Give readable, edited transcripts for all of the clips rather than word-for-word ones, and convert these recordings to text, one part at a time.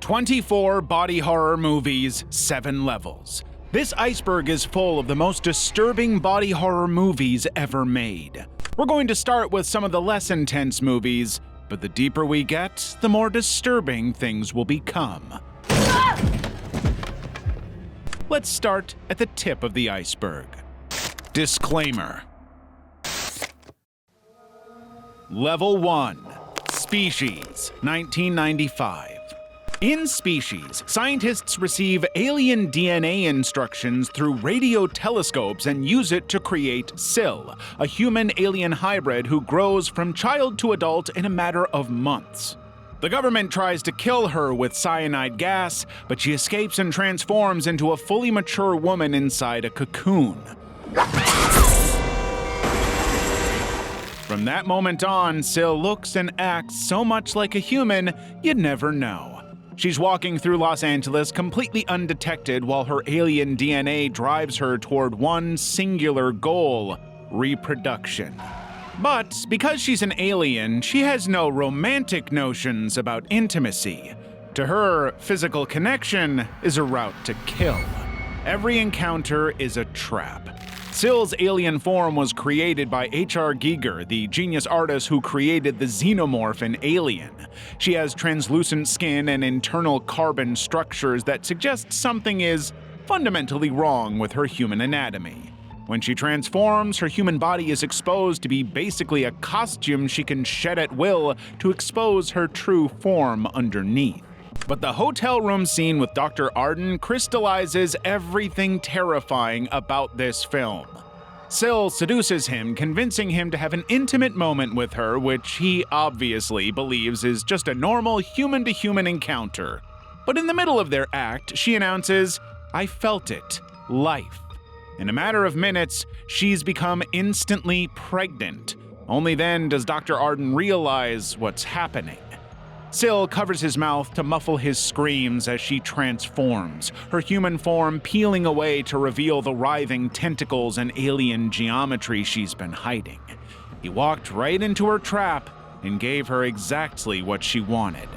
24 body horror movies, 7 levels. This iceberg is full of the most disturbing body horror movies ever made. We're going to start with some of the less intense movies, but the deeper we get, the more disturbing things will become. Let's start at the tip of the iceberg. Disclaimer. Level 1. Species, 1995. In Species, scientists receive alien DNA instructions through radio telescopes and use it to create Syl, a human-alien hybrid who grows from child to adult in a matter of months. The government tries to kill her with cyanide gas, but she escapes and transforms into a fully mature woman inside a cocoon. From that moment on, Syl looks and acts so much like a human, you'd never know. She's walking through Los Angeles completely undetected while her alien DNA drives her toward one singular goal: reproduction. But because she's an alien, she has no romantic notions about intimacy. To her, physical connection is a route to kill. Every encounter is a trap. Syl's alien form was created by H.R. Giger, the genius artist who created the xenomorph in Alien. She has translucent skin and internal carbon structures that suggest something is fundamentally wrong with her human anatomy. When she transforms, her human body is exposed to be basically a costume she can shed at will to expose her true form underneath. But the hotel room scene with Dr. Arden crystallizes everything terrifying about this film. Syl seduces him, convincing him to have an intimate moment with her, which he obviously believes is just a normal human-to-human encounter. But in the middle of their act, she announces, "I felt it. Life." In a matter of minutes, she's become instantly pregnant. Only then does Dr. Arden realize what's happening. Syl covers his mouth to muffle his screams as she transforms, her human form peeling away to reveal the writhing tentacles and alien geometry she's been hiding. He walked right into her trap and gave her exactly what she wanted.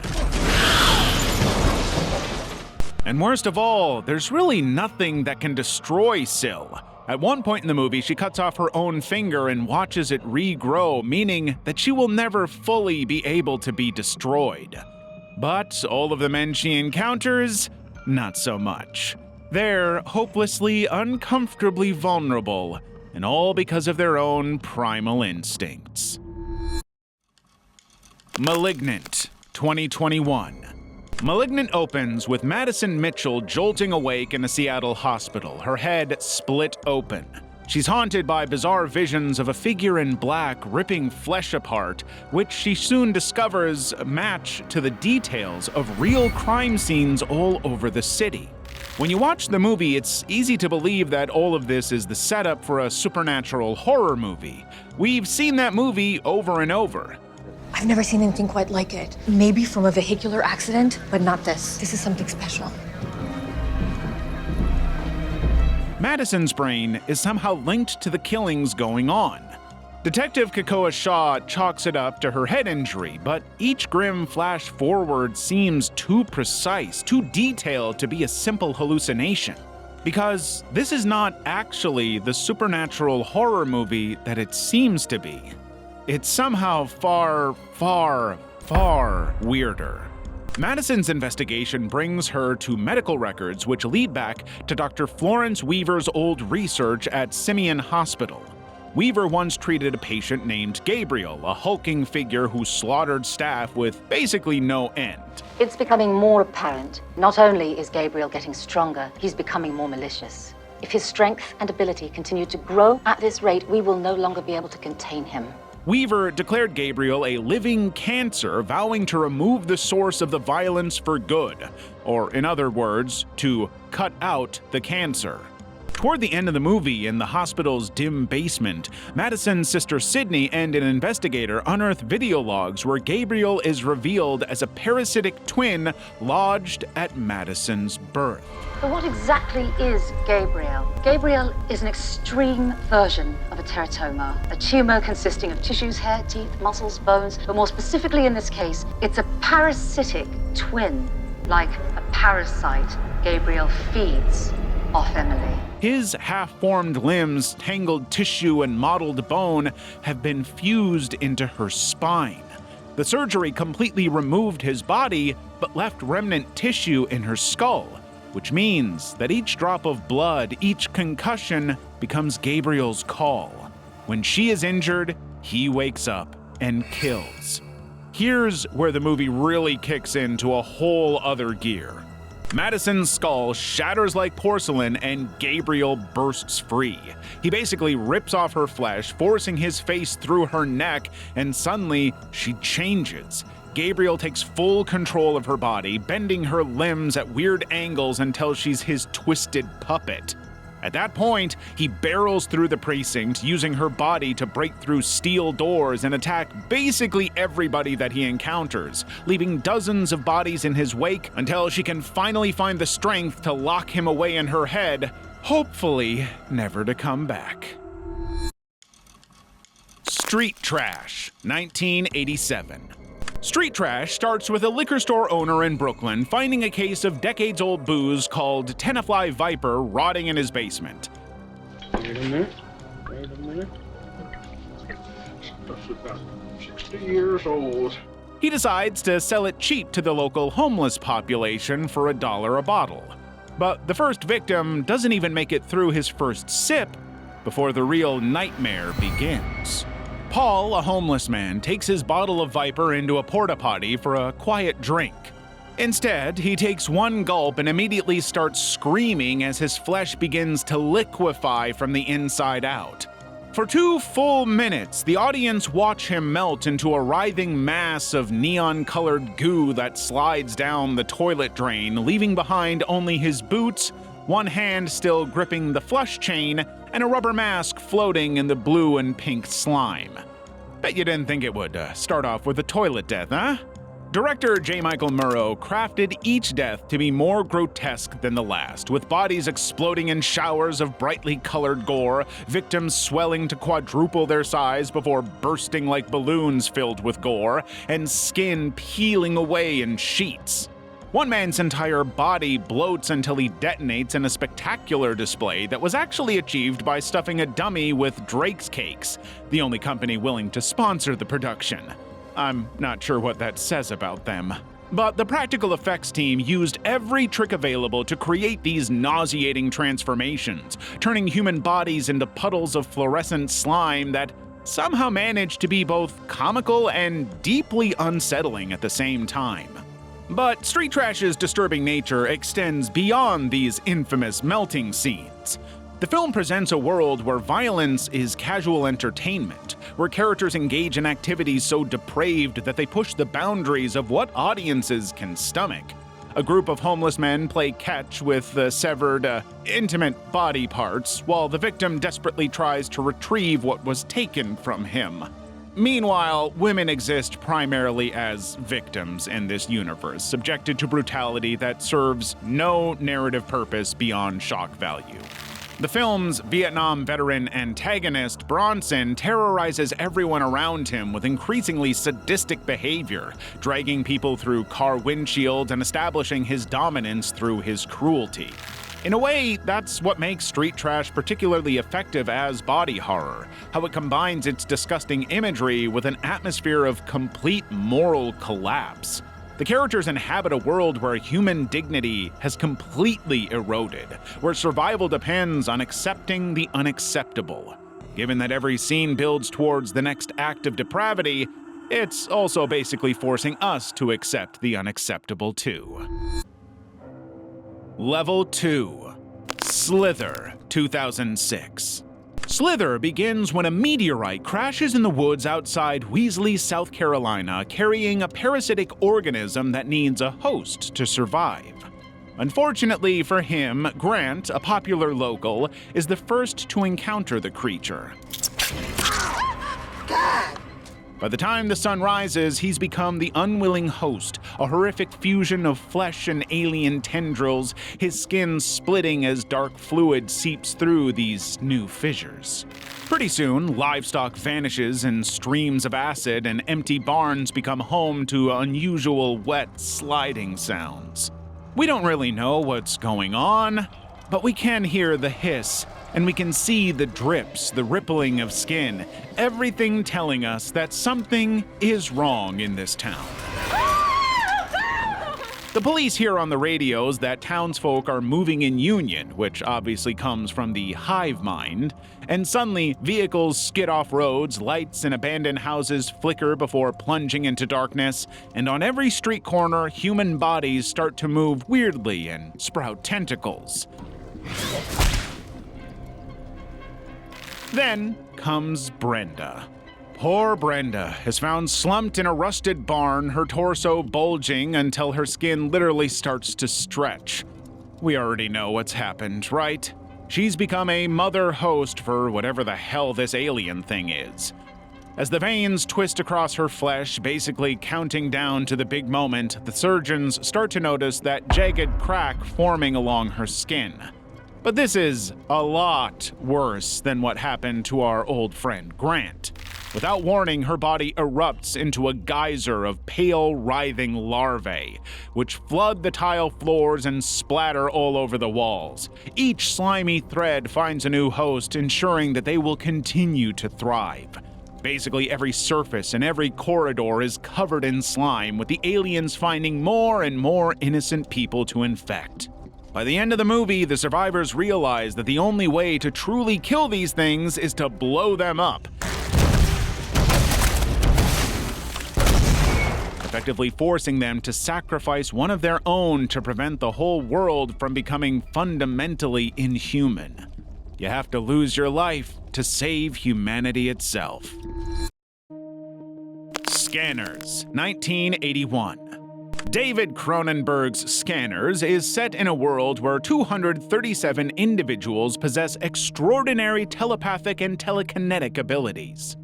And worst of all, there's really nothing that can destroy Syl. At one point in the movie, she cuts off her own finger and watches it regrow, meaning that she will never fully be able to be destroyed. But all of the men she encounters, not so much. They're hopelessly, uncomfortably vulnerable, and all because of their own primal instincts. Malignant, 2021. Malignant opens with Madison Mitchell jolting awake in a Seattle hospital, her head split open. She's haunted by bizarre visions of a figure in black ripping flesh apart, which she soon discovers match to the details of real crime scenes all over the city. When you watch the movie, it's easy to believe that all of this is the setup for a supernatural horror movie. We've seen that movie over and over. I've never seen anything quite like it. Maybe from a vehicular accident, but not this. This is something special. Madison's brain is somehow linked to the killings going on. Detective Kakoa Shaw chalks it up to her head injury, but each grim flash forward seems too precise, too detailed to be a simple hallucination. Because this is not actually the supernatural horror movie that it seems to be. It's somehow far, far, far weirder. Madison's investigation brings her to medical records which lead back to Dr. Florence Weaver's old research at Simeon Hospital. Weaver once treated a patient named Gabriel, a hulking figure who slaughtered staff with basically no end. It's becoming more apparent. Not only is Gabriel getting stronger, he's becoming more malicious. If his strength and ability continue to grow at this rate, we will no longer be able to contain him. Weaver declared Gabriel a living cancer, vowing to remove the source of the violence for good, or in other words, to cut out the cancer. Toward the end of the movie, in the hospital's dim basement, Madison's sister Sydney and an investigator unearth video logs where Gabriel is revealed as a parasitic twin lodged at Madison's birth. But what exactly is Gabriel? Gabriel is an extreme version of a teratoma, a tumor consisting of tissues, hair, teeth, muscles, bones, but more specifically in this case, it's a parasitic twin. Like a parasite, Gabriel feeds off Emily. His half-formed limbs, tangled tissue, and mottled bone have been fused into her spine. The surgery completely removed his body, but left remnant tissue in her skull, which means that each drop of blood, each concussion, becomes Gabriel's call. When she is injured, he wakes up and kills. Here's where the movie really kicks into a whole other gear. Madison's skull shatters like porcelain and Gabriel bursts free. He basically rips off her flesh, forcing his face through her neck, and suddenly she changes. Gabriel takes full control of her body, bending her limbs at weird angles until she's his twisted puppet. At that point, he barrels through the precinct, using her body to break through steel doors and attack basically everybody that he encounters, leaving dozens of bodies in his wake until she can finally find the strength to lock him away in her head, hopefully never to come back. Street Trash, 1987. Street Trash starts with a liquor store owner in Brooklyn finding a case of decades-old booze called Tenafly Viper rotting in his basement. Wait a minute. Stuff's about 60 years old. He decides to sell it cheap to the local homeless population for $1 a bottle. But the first victim doesn't even make it through his first sip before the real nightmare begins. Paul, a homeless man, takes his bottle of Viper into a porta-potty for a quiet drink. Instead, he takes one gulp and immediately starts screaming as his flesh begins to liquefy from the inside out. For 2 full minutes, the audience watch him melt into a writhing mass of neon-colored goo that slides down the toilet drain, leaving behind only his boots, one hand still gripping the flush chain, and a rubber mask floating in the blue and pink slime. Bet you didn't think it would start off with a toilet death, huh? Director J. Michael Murrow crafted each death to be more grotesque than the last, with bodies exploding in showers of brightly colored gore, victims swelling to quadruple their size before bursting like balloons filled with gore, and skin peeling away in sheets. One man's entire body bloats until he detonates in a spectacular display that was actually achieved by stuffing a dummy with Drake's Cakes, the only company willing to sponsor the production. I'm not sure what that says about them. But the practical effects team used every trick available to create these nauseating transformations, turning human bodies into puddles of fluorescent slime that somehow managed to be both comical and deeply unsettling at the same time. But Street Trash's disturbing nature extends beyond these infamous melting scenes. The film presents a world where violence is casual entertainment, where characters engage in activities so depraved that they push the boundaries of what audiences can stomach. A group of homeless men play catch with the severed, intimate body parts, while the victim desperately tries to retrieve what was taken from him. Meanwhile, women exist primarily as victims in this universe, subjected to brutality that serves no narrative purpose beyond shock value. The film's Vietnam veteran antagonist, Bronson, terrorizes everyone around him with increasingly sadistic behavior, dragging people through car windshields and establishing his dominance through his cruelty. In a way, that's what makes Street Trash particularly effective as body horror, how it combines its disgusting imagery with an atmosphere of complete moral collapse. The characters inhabit a world where human dignity has completely eroded, where survival depends on accepting the unacceptable. Given that every scene builds towards the next act of depravity, it's also basically forcing us to accept the unacceptable too. Level 2. Slither, 2006. Slither begins when a meteorite crashes in the woods outside Weasley, South Carolina, carrying a parasitic organism that needs a host to survive. Unfortunately for him, Grant, a popular local, is the first to encounter the creature. By the time the sun rises, he's become the unwilling host, a horrific fusion of flesh and alien tendrils, his skin splitting as dark fluid seeps through these new fissures. Pretty soon, livestock vanishes in streams of acid, and empty barns become home to unusual wet sliding sounds. We don't really know what's going on, but we can hear the hiss, and we can see the drips, the rippling of skin, everything telling us that something is wrong in this town. The police hear on the radios that townsfolk are moving in union, which obviously comes from the hive mind, and suddenly vehicles skid off roads, lights in abandoned houses flicker before plunging into darkness, and on every street corner, human bodies start to move weirdly and sprout tentacles. Then comes Brenda. Poor Brenda is found slumped in a rusted barn, her torso bulging until her skin literally starts to stretch. We already know what's happened, right? She's become a mother host for whatever the hell this alien thing is. As the veins twist across her flesh, basically counting down to the big moment, the surgeons start to notice that jagged crack forming along her skin. But this is a lot worse than what happened to our old friend Grant. Without warning, her body erupts into a geyser of pale, writhing larvae, which flood the tile floors and splatter all over the walls. Each slimy thread finds a new host, ensuring that they will continue to thrive. Basically, every surface and every corridor is covered in slime, with the aliens finding more and more innocent people to infect. By the end of the movie, the survivors realize that the only way to truly kill these things is to blow them up, effectively forcing them to sacrifice one of their own to prevent the whole world from becoming fundamentally inhuman. You have to lose your life to save humanity itself. Scanners, 1981. David Cronenberg's Scanners is set in a world where 237 individuals possess extraordinary telepathic and telekinetic abilities.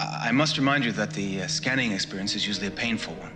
I must remind you that the scanning experience is usually a painful one.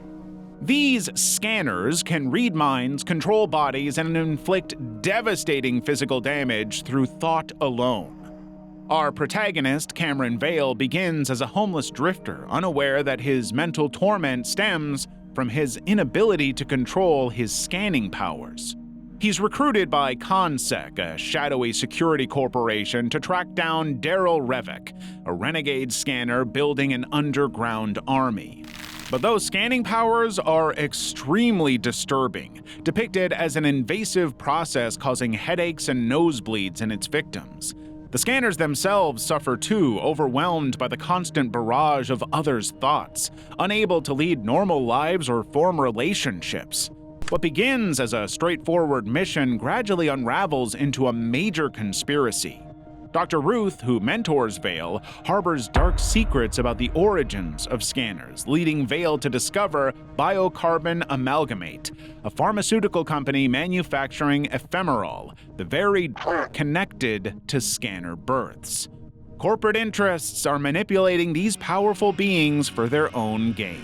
These scanners can read minds, control bodies, and inflict devastating physical damage through thought alone. Our protagonist, Cameron Vale, begins as a homeless drifter, unaware that his mental torment stems from his inability to control his scanning powers. He's recruited by Consec, a shadowy security corporation, to track down Daryl Revick, a renegade scanner building an underground army. But those scanning powers are extremely disturbing, depicted as an invasive process causing headaches and nosebleeds in its victims. The scanners themselves suffer too, overwhelmed by the constant barrage of others' thoughts, unable to lead normal lives or form relationships. What begins as a straightforward mission gradually unravels into a major conspiracy. Dr. Ruth, who mentors Vale, harbors dark secrets about the origins of scanners, leading Vale to discover Biocarbon Amalgamate, a pharmaceutical company manufacturing ephemeral, the very connected to scanner births. Corporate interests are manipulating these powerful beings for their own gain.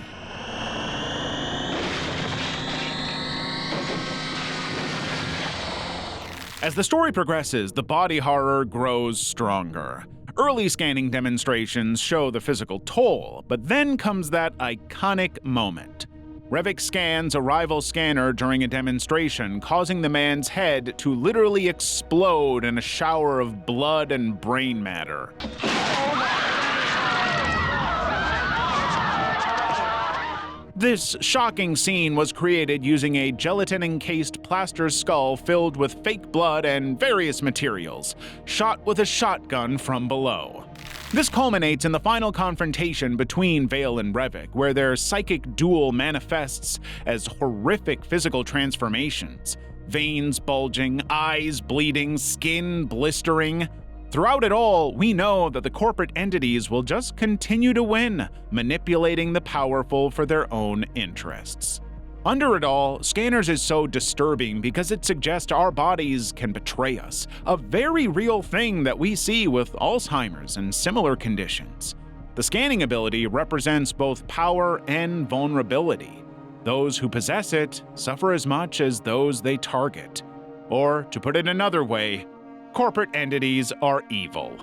As the story progresses, the body horror grows stronger. Early scanning demonstrations show the physical toll, but then comes that iconic moment. Revick scans a rival scanner during a demonstration, causing the man's head to literally explode in a shower of blood and brain matter. This shocking scene was created using a gelatin-encased plaster skull filled with fake blood and various materials, shot with a shotgun from below. This culminates in the final confrontation between Vale and Revick, where their psychic duel manifests as horrific physical transformations. Veins bulging, eyes bleeding, skin blistering. Throughout it all, we know that the corporate entities will just continue to win, manipulating the powerful for their own interests. Under it all, Scanners is so disturbing because it suggests our bodies can betray us, a very real thing that we see with Alzheimer's and similar conditions. The scanning ability represents both power and vulnerability. Those who possess it suffer as much as those they target. Or, to put it another way, corporate entities are evil.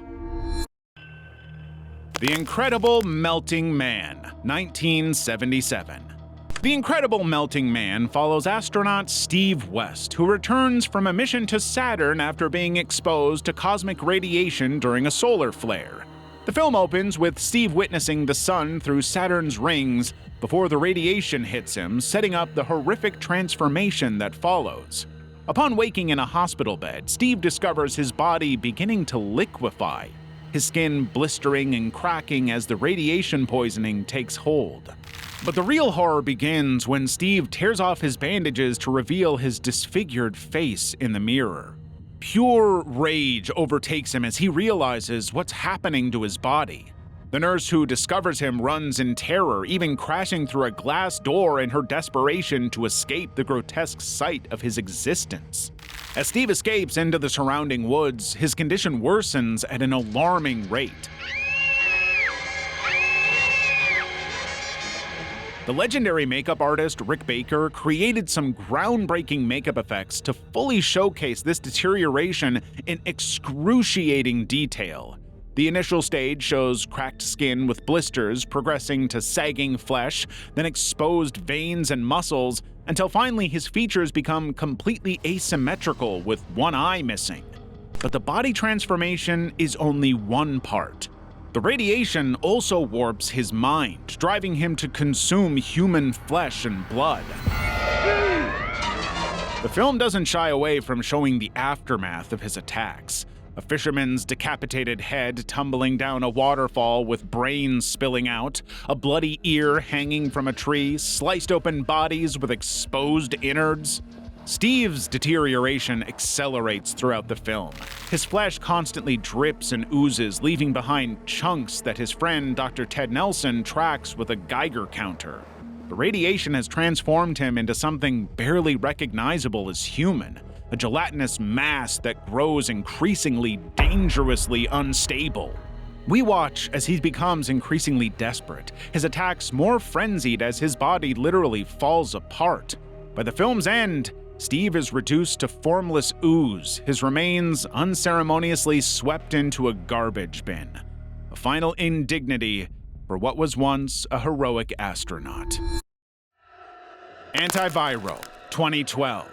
The Incredible Melting Man, 1977. The Incredible Melting Man follows astronaut Steve West, who returns from a mission to Saturn after being exposed to cosmic radiation during a solar flare. The film opens with Steve witnessing the sun through Saturn's rings before the radiation hits him, setting up the horrific transformation that follows. Upon waking in a hospital bed, Steve discovers his body beginning to liquefy, his skin blistering and cracking as the radiation poisoning takes hold. But the real horror begins when Steve tears off his bandages to reveal his disfigured face in the mirror. Pure rage overtakes him as he realizes what's happening to his body. The nurse who discovers him runs in terror, even crashing through a glass door in her desperation to escape the grotesque sight of his existence. As Steve escapes into the surrounding woods, his condition worsens at an alarming rate. The legendary makeup artist Rick Baker created some groundbreaking makeup effects to fully showcase this deterioration in excruciating detail. The initial stage shows cracked skin with blisters progressing to sagging flesh, then exposed veins and muscles, until finally his features become completely asymmetrical with one eye missing. But the body transformation is only one part. The radiation also warps his mind, driving him to consume human flesh and blood. The film doesn't shy away from showing the aftermath of his attacks. A fisherman's decapitated head tumbling down a waterfall with brains spilling out, a bloody ear hanging from a tree, sliced open bodies with exposed innards. Steve's deterioration accelerates throughout the film. His flesh constantly drips and oozes, leaving behind chunks that his friend Dr. Ted Nelson tracks with a Geiger counter. The radiation has transformed him into something barely recognizable as human, a gelatinous mass that grows increasingly dangerously unstable. We watch as he becomes increasingly desperate, his attacks more frenzied as his body literally falls apart. By the film's end, Steve is reduced to formless ooze, his remains unceremoniously swept into a garbage bin. A final indignity for what was once a heroic astronaut. Antiviral, 2012.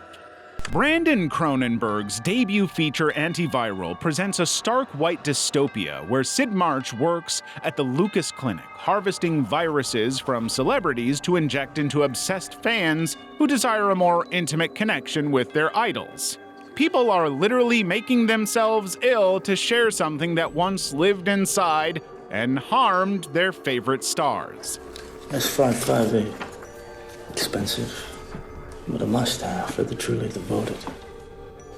Brandon Cronenberg's debut feature Antiviral presents a stark white dystopia where Sid March works at the Lucas Clinic, harvesting viruses from celebrities to inject into obsessed fans who desire a more intimate connection with their idols. People are literally making themselves ill to share something that once lived inside and harmed their favorite stars. That's 558. Expensive, but a must-have for the truly devoted.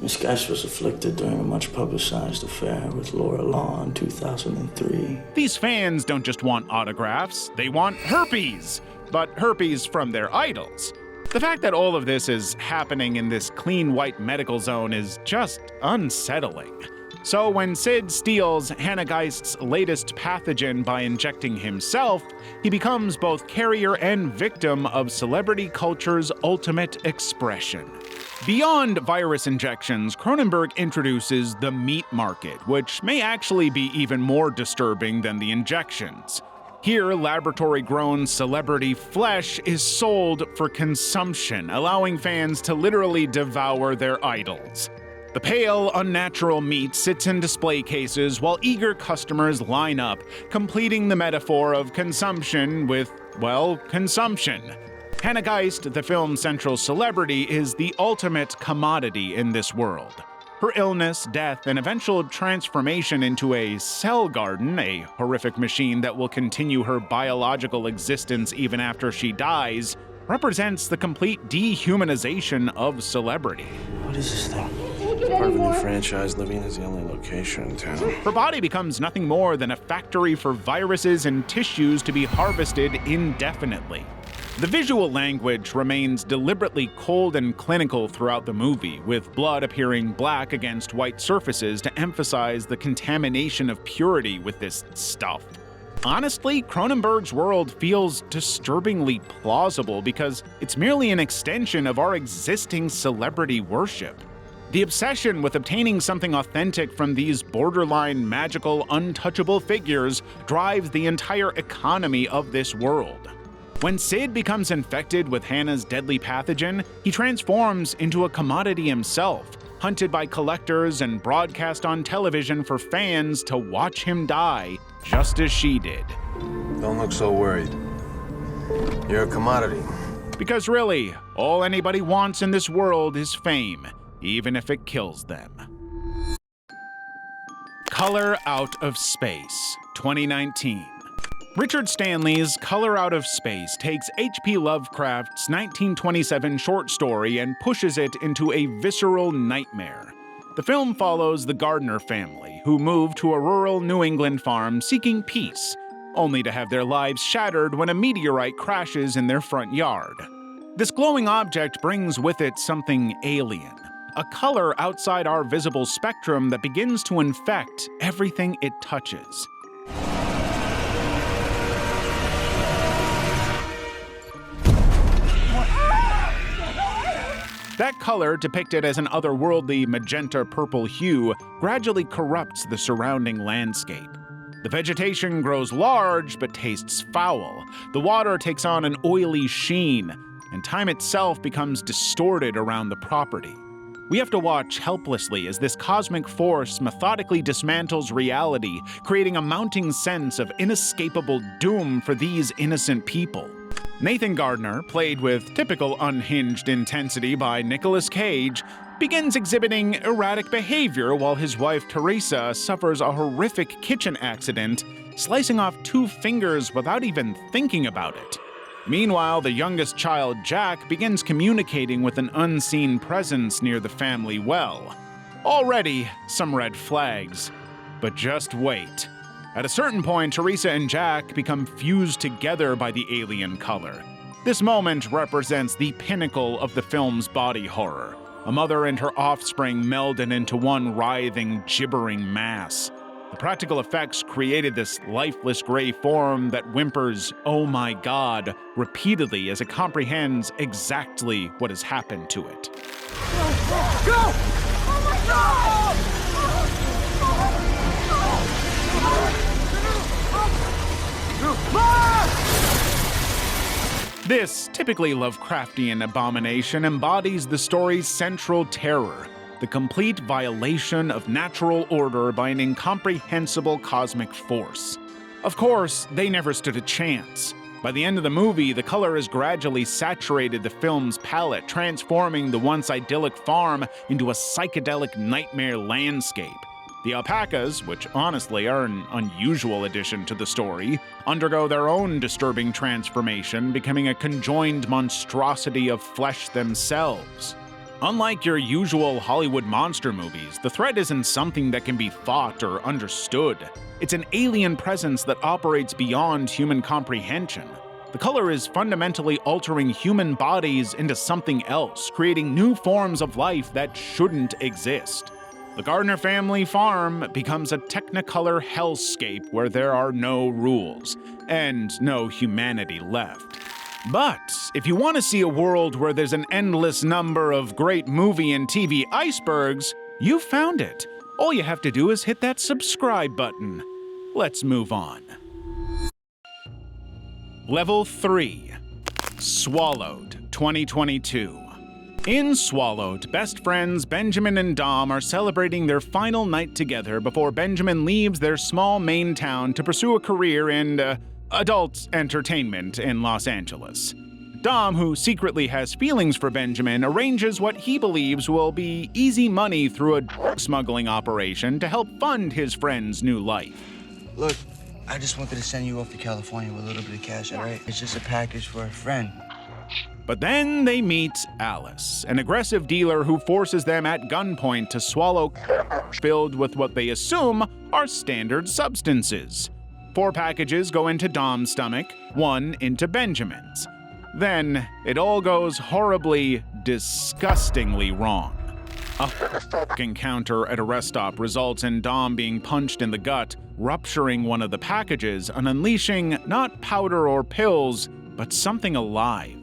Miss Geist was afflicted during a much-publicized affair with Laura Law in 2003. These fans don't just want autographs, they want herpes, but herpes from their idols. The fact that all of this is happening in this clean white medical zone is just unsettling. So when Sid steals Hannah Geist's latest pathogen by injecting himself, he becomes both carrier and victim of celebrity culture's ultimate expression. Beyond virus injections, Cronenberg introduces the meat market, which may actually be even more disturbing than the injections. Here, laboratory-grown celebrity flesh is sold for consumption, allowing fans to literally devour their idols. The pale, unnatural meat sits in display cases while eager customers line up, completing the metaphor of consumption with, well, consumption. Hannah Geist, the film's central celebrity, is the ultimate commodity in this world. Her illness, death, and eventual transformation into a cell garden, a horrific machine that will continue her biological existence even after she dies, represents the complete dehumanization of celebrity. What is this thing? Part of a new franchise. Living is the only location in town. Her body becomes nothing more than a factory for viruses and tissues to be harvested indefinitely. The visual language remains deliberately cold and clinical throughout the movie, with blood appearing black against white surfaces to emphasize the contamination of purity with this stuff. Honestly, Cronenberg's world feels disturbingly plausible because it's merely an extension of our existing celebrity worship. The obsession with obtaining something authentic from these borderline magical, untouchable figures drives the entire economy of this world. When Sid becomes infected with Hannah's deadly pathogen, he transforms into a commodity himself, hunted by collectors and broadcast on television for fans to watch him die, just as she did. Don't look so worried. You're a commodity. Because really, all anybody wants in this world is fame, even if it kills them. Color Out of Space, 2019. Richard Stanley's Color Out of Space takes H.P. Lovecraft's 1927 short story and pushes it into a visceral nightmare. The film follows the Gardner family, who move to a rural New England farm seeking peace, only to have their lives shattered when a meteorite crashes in their front yard. This glowing object brings with it something alien, a color outside our visible spectrum that begins to infect everything it touches. That color, depicted as an otherworldly magenta-purple hue, gradually corrupts the surrounding landscape. The vegetation grows large but tastes foul, the water takes on an oily sheen, and time itself becomes distorted around the property. We have to watch helplessly as this cosmic force methodically dismantles reality, creating a mounting sense of inescapable doom for these innocent people. Nathan Gardner, played with typical unhinged intensity by Nicolas Cage, begins exhibiting erratic behavior while his wife Teresa suffers a horrific kitchen accident, slicing off 2 fingers without even thinking about it. Meanwhile, the youngest child, Jack, begins communicating with an unseen presence near the family well. Already, some red flags. But just wait. At a certain point, Teresa and Jack become fused together by the alien color. This moment represents the pinnacle of the film's body horror. A mother and her offspring melded into one writhing, gibbering mass. The practical effects created this lifeless gray form that whimpers, "Oh my God," repeatedly as it comprehends exactly what has happened to it. Go! Oh my God! This typically Lovecraftian abomination embodies the story's central terror, the complete violation of natural order by an incomprehensible cosmic force. Of course, they never stood a chance. By the end of the movie, the color has gradually saturated the film's palette, transforming the once idyllic farm into a psychedelic nightmare landscape. The alpacas, which honestly are an unusual addition to the story, undergo their own disturbing transformation, becoming a conjoined monstrosity of flesh themselves. Unlike your usual Hollywood monster movies, the threat isn't something that can be fought or understood. It's an alien presence that operates beyond human comprehension. The color is fundamentally altering human bodies into something else, creating new forms of life that shouldn't exist. The Gardner family farm becomes a technicolor hellscape where there are no rules, and no humanity left. But if you want to see a world where there's an endless number of great movie and TV icebergs, you found it. All you have to do is hit that subscribe button. Let's move on. Level 3. Swallowed, 2022. In Swallowed, best friends Benjamin and Dom are celebrating their final night together before Benjamin leaves their small Maine town to pursue a career in, adult entertainment in Los Angeles. Dom, who secretly has feelings for Benjamin, arranges what he believes will be easy money through a drug smuggling operation to help fund his friend's new life. Look, I just wanted to send you off to California with a little bit of cash, all right? It's just a package for a friend. But then they meet Alice, an aggressive dealer who forces them at gunpoint to swallow filled with what they assume are standard substances. 4 packages go into Dom's stomach, 1 into Benjamin's. Then it all goes horribly, disgustingly wrong. A encounter at a rest stop results in Dom being punched in the gut, rupturing one of the packages and unleashing not powder or pills, but something alive.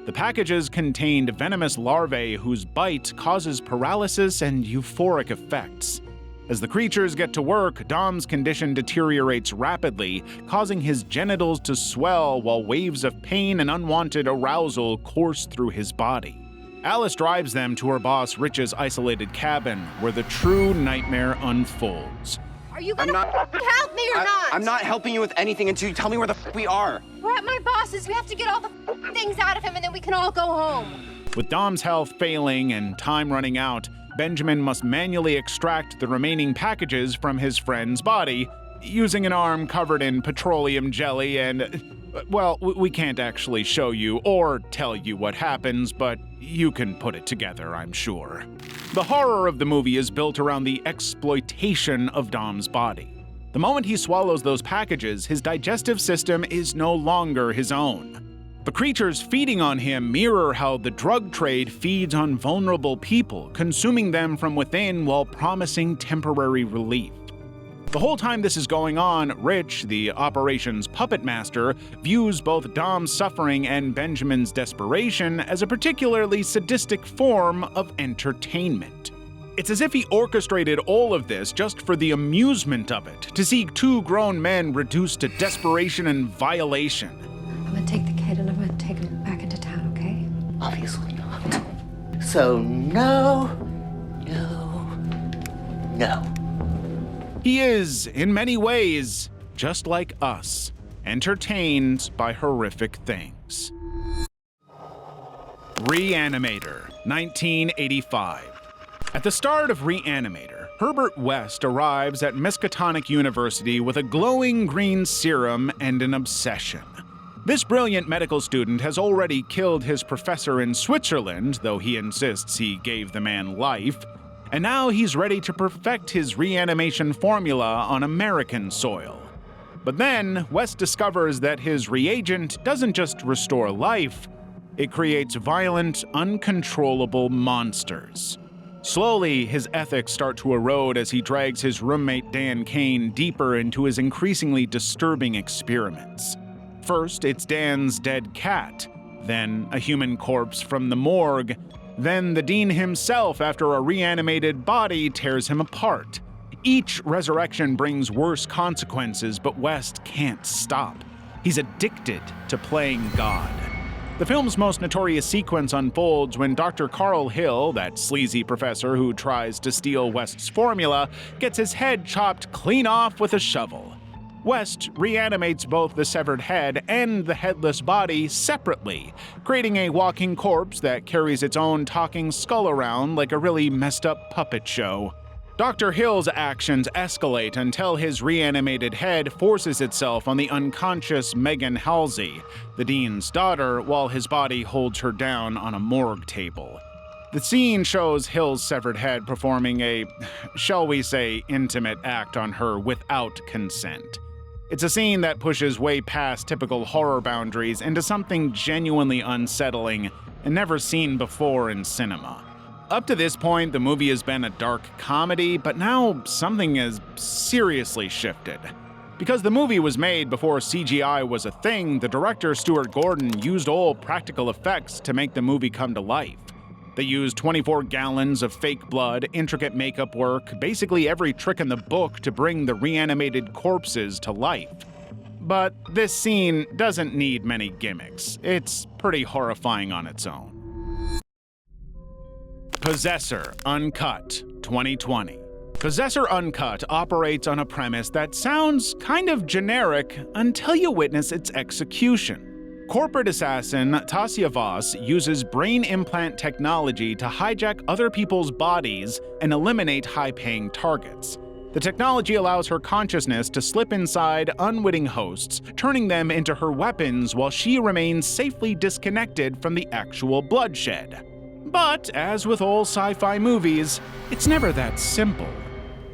The packages contained venomous larvae whose bite causes paralysis and euphoric effects. As the creatures get to work, Dom's condition deteriorates rapidly, causing his genitals to swell while waves of pain and unwanted arousal course through his body. Alice drives them to her boss Rich's isolated cabin, where the true nightmare unfolds. Are you gonna help me or not? I'm not helping you with anything until you tell me where the we are. We're at my boss's. We have to get all the things out of him and then we can all go home. With Dom's health failing and time running out, Benjamin must manually extract the remaining packages from his friend's body, using an arm covered in petroleum jelly and... Well, we can't actually show you or tell you what happens, but you can put it together, I'm sure. The horror of the movie is built around the exploitation of Dom's body. The moment he swallows those packages, his digestive system is no longer his own. The creatures feeding on him mirror how the drug trade feeds on vulnerable people, consuming them from within while promising temporary relief. The whole time this is going on, Rich, the operation's puppet master, views both Dom's suffering and Benjamin's desperation as a particularly sadistic form of entertainment. It's as if he orchestrated all of this just for the amusement of it, to see two grown men reduced to desperation and violation. I'm gonna take the kid and I'm gonna take him back into town, okay? Obviously not. So no. He is, in many ways, just like us, entertained by horrific things. Reanimator, 1985. At the start of Reanimator, Herbert West arrives at Miskatonic University with a glowing green serum and an obsession. This brilliant medical student has already killed his professor in Switzerland, though he insists he gave the man life, and now he's ready to perfect his reanimation formula on American soil. But then, West discovers that his reagent doesn't just restore life, it creates violent, uncontrollable monsters. Slowly, his ethics start to erode as he drags his roommate Dan Kane deeper into his increasingly disturbing experiments. First, it's Dan's dead cat, then a human corpse from the morgue, then the dean himself after a reanimated body tears him apart. Each resurrection brings worse consequences, but West can't stop. He's addicted to playing God. The film's most notorious sequence unfolds when Dr. Carl Hill, that sleazy professor who tries to steal West's formula, gets his head chopped clean off with a shovel. West reanimates both the severed head and the headless body separately, creating a walking corpse that carries its own talking skull around like a really messed up puppet show. Dr. Hill's actions escalate until his reanimated head forces itself on the unconscious Megan Halsey, the dean's daughter, while his body holds her down on a morgue table. The scene shows Hill's severed head performing a, shall we say, intimate act on her without consent. It's a scene that pushes way past typical horror boundaries into something genuinely unsettling and never seen before in cinema. Up to this point, the movie has been a dark comedy, but now something has seriously shifted. Because the movie was made before CGI was a thing, the director Stuart Gordon used all practical effects to make the movie come to life. They used 24 gallons of fake blood, intricate makeup work, basically every trick in the book to bring the reanimated corpses to life. But this scene doesn't need many gimmicks. It's pretty horrifying on its own. Possessor Uncut, 2020. Possessor Uncut operates on a premise that sounds kind of generic until you witness its execution. Corporate assassin Tasia Voss uses brain implant technology to hijack other people's bodies and eliminate high-paying targets. The technology allows her consciousness to slip inside unwitting hosts, turning them into her weapons while she remains safely disconnected from the actual bloodshed. But, as with all sci-fi movies, it's never that simple.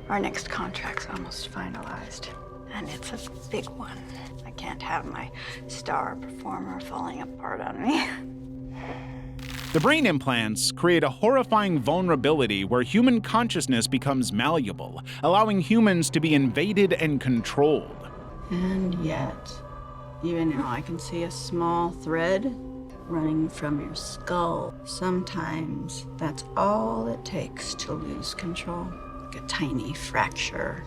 Our next contract's almost finalized, and it's a big one. I can't have my star performer falling apart on me. The brain implants create a horrifying vulnerability where human consciousness becomes malleable, allowing humans to be invaded and controlled. And yet, even now I can see a small thread running from your skull. Sometimes that's all it takes to lose control. like a tiny fracture.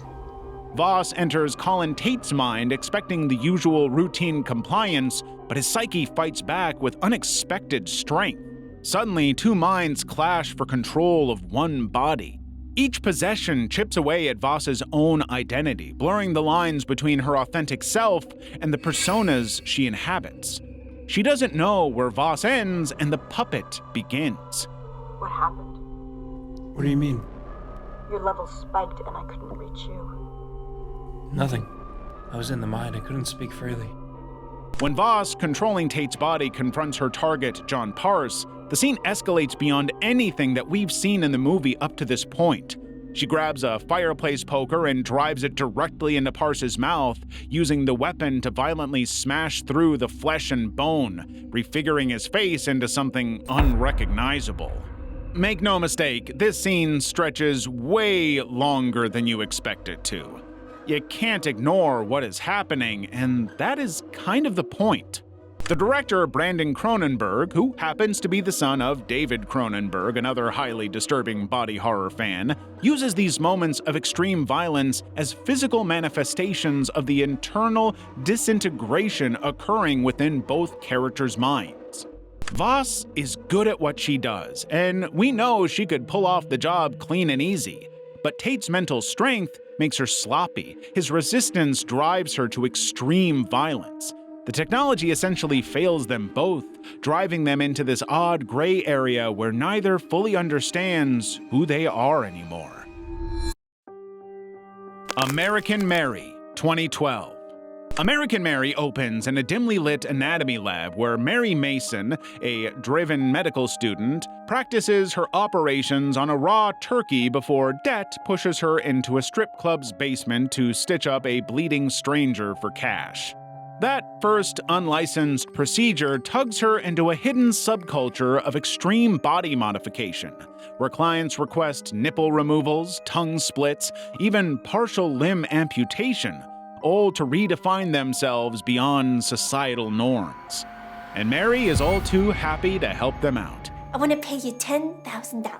Voss enters Colin Tate's mind expecting the usual routine compliance, but his psyche fights back with unexpected strength. Suddenly, two minds clash for control of one body. Each possession chips away at Voss's own identity, blurring the lines between her authentic self and the personas she inhabits. She doesn't know where Voss ends and the puppet begins. What happened? What do you mean? Your level spiked and I couldn't reach you. Nothing. I was in the mind. I couldn't speak freely. When Voss, controlling Tate's body, confronts her target, John Parse, the scene escalates beyond anything that we've seen in the movie up to this point. She grabs a fireplace poker and drives it directly into Parse's mouth, using the weapon to violently smash through the flesh and bone, refiguring his face into something unrecognizable. Make no mistake, this scene stretches way longer than you expect it to. You can't ignore what is happening, and that is kind of the point. The director, Brandon Cronenberg, who happens to be the son of David Cronenberg, another highly disturbing body horror fan, uses these moments of extreme violence as physical manifestations of the internal disintegration occurring within both characters' minds. Voss is good at what she does, and we know she could pull off the job clean and easy. But Tate's mental strength makes her sloppy. His resistance drives her to extreme violence. The technology essentially fails them both, driving them into this odd gray area where neither fully understands who they are anymore. American Mary, 2012. American Mary opens in a dimly lit anatomy lab where Mary Mason, a driven medical student, practices her operations on a raw turkey before debt pushes her into a strip club's basement to stitch up a bleeding stranger for cash. That first unlicensed procedure tugs her into a hidden subculture of extreme body modification, where clients request nipple removals, tongue splits, even partial limb amputation, all to redefine themselves beyond societal norms. And Mary is all too happy to help them out. I want to pay you $10,000.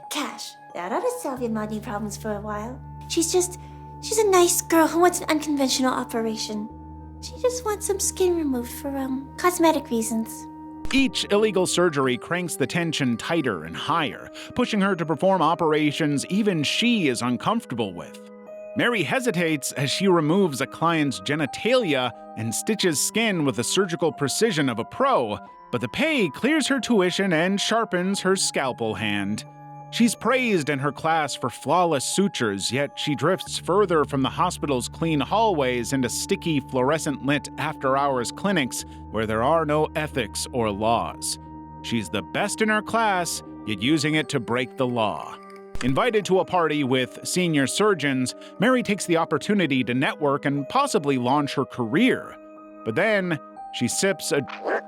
Cash. That ought to solve your money problems for a while. She's a nice girl who wants an unconventional operation. She just wants some skin removed for, cosmetic reasons. Each illegal surgery cranks the tension tighter and higher, pushing her to perform operations even she is uncomfortable with. Mary hesitates as she removes a client's genitalia and stitches skin with the surgical precision of a pro, but the pay clears her tuition and sharpens her scalpel hand. She's praised in her class for flawless sutures, yet she drifts further from the hospital's clean hallways into sticky, fluorescent-lit after-hours clinics where there are no ethics or laws. She's the best in her class, yet using it to break the law. Invited to a party with senior surgeons, Mary takes the opportunity to network and possibly launch her career. But then, she sips a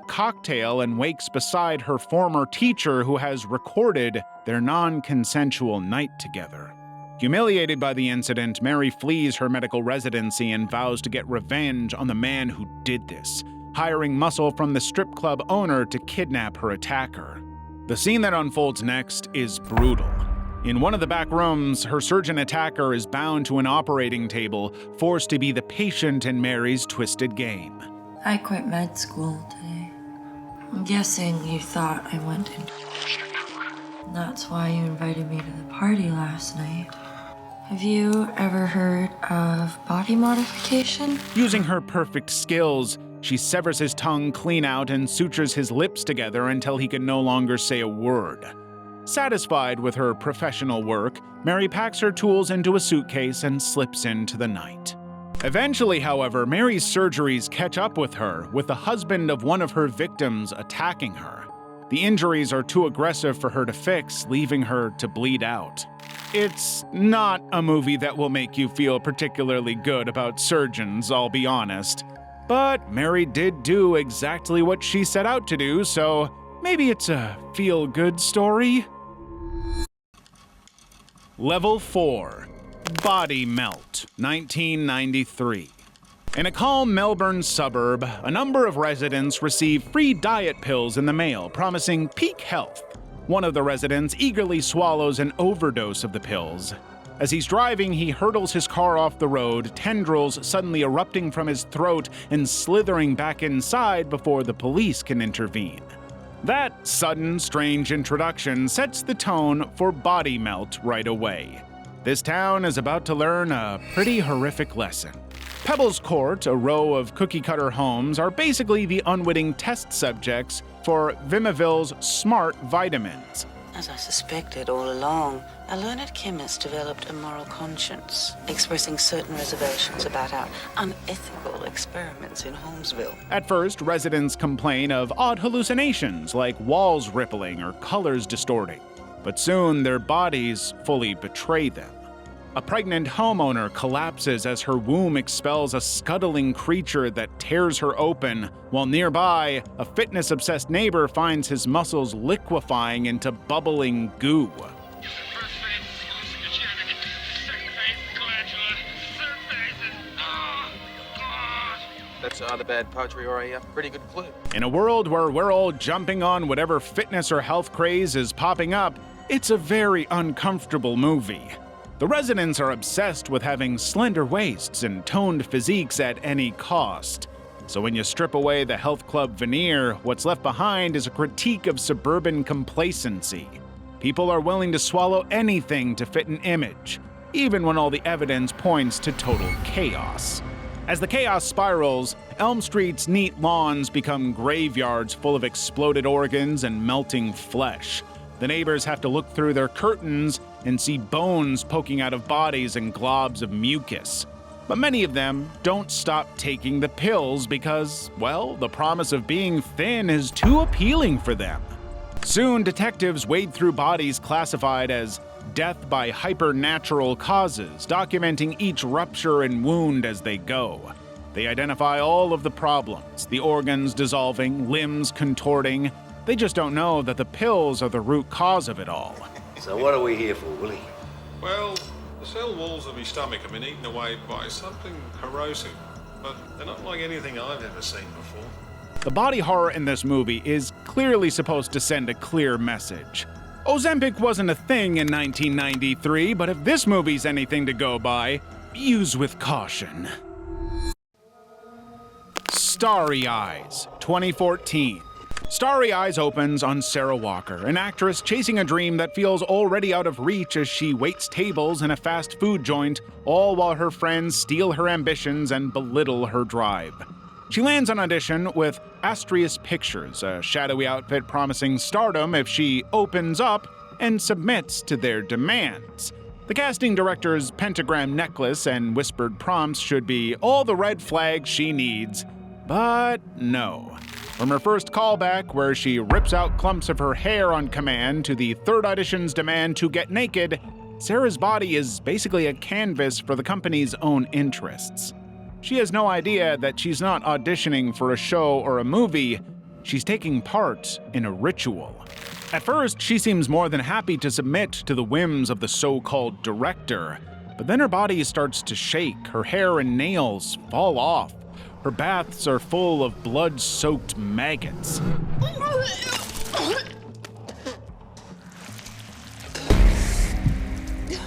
cocktail and wakes beside her former teacher who has recorded their non-consensual night together. Humiliated by the incident, Mary flees her medical residency and vows to get revenge on the man who did this, hiring muscle from the strip club owner to kidnap her attacker. The scene that unfolds next is brutal. In one of the back rooms, her surgeon attacker is bound to an operating table, forced to be the patient in Mary's twisted game. I quit med school today. I'm guessing you thought I went into... That's why you invited me to the party last night. Have you ever heard of body modification? Using her perfect skills, she severs his tongue clean out and sutures his lips together until he can no longer say a word. Satisfied with her professional work, Mary packs her tools into a suitcase and slips into the night. Eventually, however, Mary's surgeries catch up with her, with the husband of one of her victims attacking her. The injuries are too aggressive for her to fix, leaving her to bleed out. It's not a movie that will make you feel particularly good about surgeons, I'll be honest. But Mary did do exactly what she set out to do, so maybe it's a feel-good story? Level 4. Body Melt, 1993. In a calm Melbourne suburb, a number of residents receive free diet pills in the mail promising peak health. One of the residents eagerly swallows an overdose of the pills. As he's driving, he hurtles his car off the road, tendrils suddenly erupting from his throat and slithering back inside before the police can intervene. That sudden, strange introduction sets the tone for body melt right away. This town is about to learn a pretty horrific lesson. Pebbles Court, a row of cookie-cutter homes, are basically the unwitting test subjects for Vimaville's smart vitamins. As I suspected all along, a learned chemist developed a moral conscience, expressing certain reservations about our unethical experiments in Holmesville. At first, residents complain of odd hallucinations like walls rippling or colors distorting, but soon their bodies fully betray them. A pregnant homeowner collapses as her womb expels a scuttling creature that tears her open, while nearby, a fitness-obsessed neighbor finds his muscles liquefying into bubbling goo. That's the bad poetry or a pretty good clue. In a world where we're all jumping on whatever fitness or health craze is popping up, it's a very uncomfortable movie. The residents are obsessed with having slender waists and toned physiques at any cost. So when you strip away the health club veneer, what's left behind is a critique of suburban complacency. People are willing to swallow anything to fit an image, even when all the evidence points to total chaos. As the chaos spirals, Elm Street's neat lawns become graveyards full of exploded organs and melting flesh. The neighbors have to look through their curtains and see bones poking out of bodies and globs of mucus. But many of them don't stop taking the pills because, well, the promise of being thin is too appealing for them. Soon, detectives wade through bodies classified as death by hypernatural causes, documenting each rupture and wound as they go. They identify all of the problems, the organs dissolving, limbs contorting. They just don't know that the pills are the root cause of it all. So what are we here for, Willie? Well, the cell walls of my stomach have been eaten away by something corrosive, but they're not like anything I've ever seen before. The body horror in this movie is clearly supposed to send a clear message. Ozempic wasn't a thing in 1993, but if this movie's anything to go by, use with caution. Starry Eyes, 2014. Starry Eyes opens on Sarah Walker, an actress chasing a dream that feels already out of reach as she waits tables in a fast food joint, all while her friends steal her ambitions and belittle her drive. She lands on audition with Astrius Pictures, a shadowy outfit promising stardom if she opens up and submits to their demands. The casting director's pentagram necklace and whispered prompts should be all the red flags she needs, but no. From her first callback, where she rips out clumps of her hair on command, to the third audition's demand to get naked, Sarah's body is basically a canvas for the company's own interests. She has no idea that she's not auditioning for a show or a movie, she's taking part in a ritual. At first, she seems more than happy to submit to the whims of the so-called director, but then her body starts to shake, her hair and nails fall off. Her baths are full of blood-soaked maggots.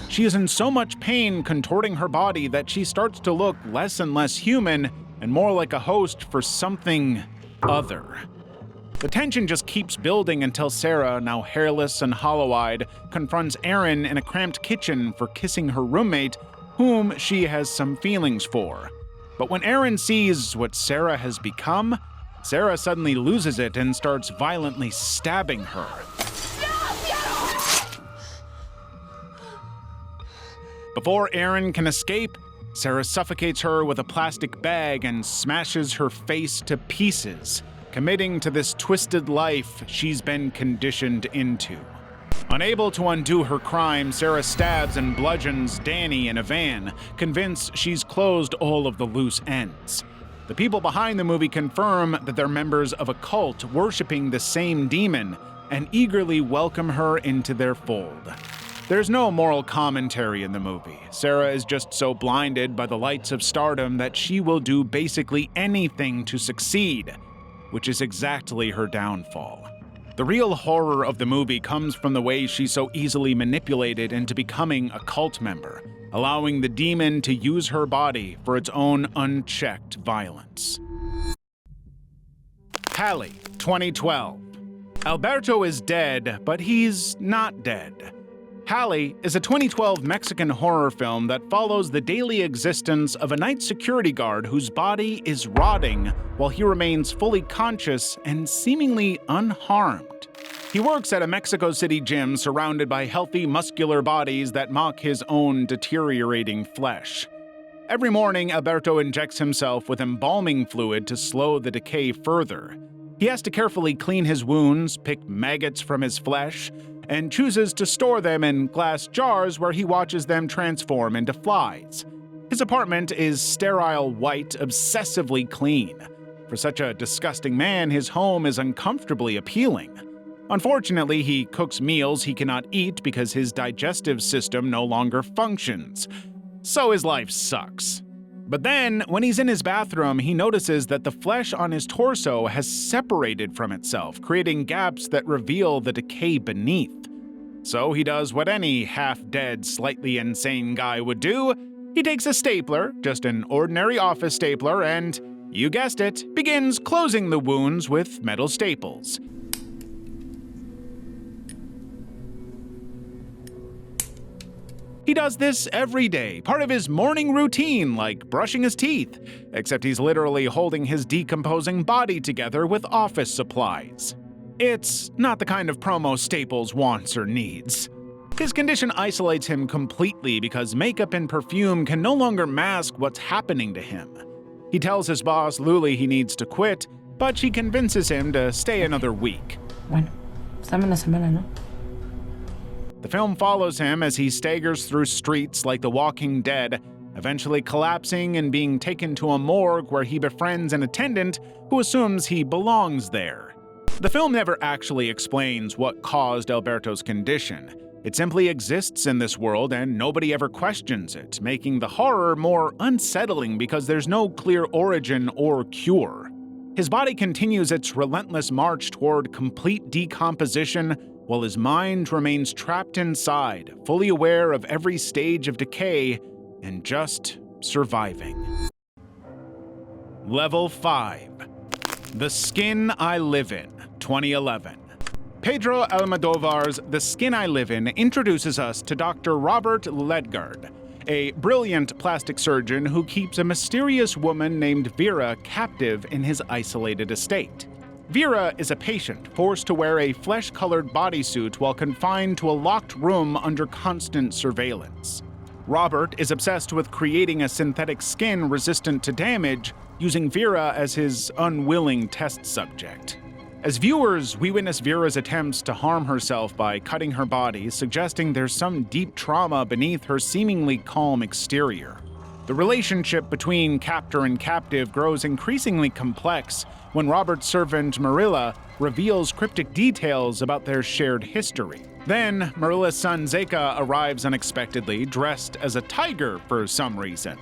She is in so much pain contorting her body that she starts to look less and less human and more like a host for something other. The tension just keeps building until Sarah, now hairless and hollow-eyed, confronts Aaron in a cramped kitchen for kissing her roommate, whom she has some feelings for. But when Aaron sees what Sarah has become, Sarah suddenly loses it and starts violently stabbing her. Before Aaron can escape, Sarah suffocates her with a plastic bag and smashes her face to pieces, committing to this twisted life she's been conditioned into. Unable to undo her crime, Sarah stabs and bludgeons Danny in a van, convinced she's closed all of the loose ends. The people behind the movie confirm that they're members of a cult worshiping the same demon and eagerly welcome her into their fold. There's no moral commentary in the movie. Sarah is just so blinded by the lights of stardom that she will do basically anything to succeed, which is exactly her downfall. The real horror of the movie comes from the way she's so easily manipulated into becoming a cult member, allowing the demon to use her body for its own unchecked violence. Hallie, 2012. Alberto is dead, but he's not dead. Hallie is a 2012 Mexican horror film that follows the daily existence of a night security guard whose body is rotting while he remains fully conscious and seemingly unharmed. He works at a Mexico City gym surrounded by healthy, muscular bodies that mock his own deteriorating flesh. Every morning, Alberto injects himself with embalming fluid to slow the decay further. He has to carefully clean his wounds, pick maggots from his flesh, and chooses to store them in glass jars where he watches them transform into flies. His apartment is sterile white, obsessively clean. For such a disgusting man, his home is uncomfortably appealing. Unfortunately, he cooks meals he cannot eat because his digestive system no longer functions. So his life sucks. But then, when he's in his bathroom, he notices that the flesh on his torso has separated from itself, creating gaps that reveal the decay beneath. So he does what any half-dead, slightly insane guy would do. He takes a stapler, just an ordinary office stapler, and, you guessed it, begins closing the wounds with metal staples. He does this every day, part of his morning routine, like brushing his teeth, except he's literally holding his decomposing body together with office supplies. It's not the kind of promo Staples wants or needs. His condition isolates him completely because makeup and perfume can no longer mask what's happening to him. He tells his boss, Luli, he needs to quit, but she convinces him to stay another week. Bueno, estamos en la semana, ¿no? The film follows him as he staggers through streets like The Walking Dead, eventually collapsing and being taken to a morgue where he befriends an attendant who assumes he belongs there. The film never actually explains what caused Alberto's condition. It simply exists in this world and nobody ever questions it, making the horror more unsettling because there's no clear origin or cure. His body continues its relentless march toward complete decomposition, while his mind remains trapped inside, fully aware of every stage of decay and just surviving. Level 5. The Skin I Live In, 2011. Pedro Almodovar's The Skin I Live In introduces us to Dr. Robert Ledgard, a brilliant plastic surgeon who keeps a mysterious woman named Vera captive in his isolated estate. Vera is a patient forced to wear a flesh-colored bodysuit while confined to a locked room under constant surveillance. Robert is obsessed with creating a synthetic skin resistant to damage, using Vera as his unwilling test subject. As viewers, we witness Vera's attempts to harm herself by cutting her body, suggesting there's some deep trauma beneath her seemingly calm exterior. The relationship between captor and captive grows increasingly complex when Robert's servant Marilla reveals cryptic details about their shared history. Then, Marilla's son Zeka arrives unexpectedly, dressed as a tiger for some reason.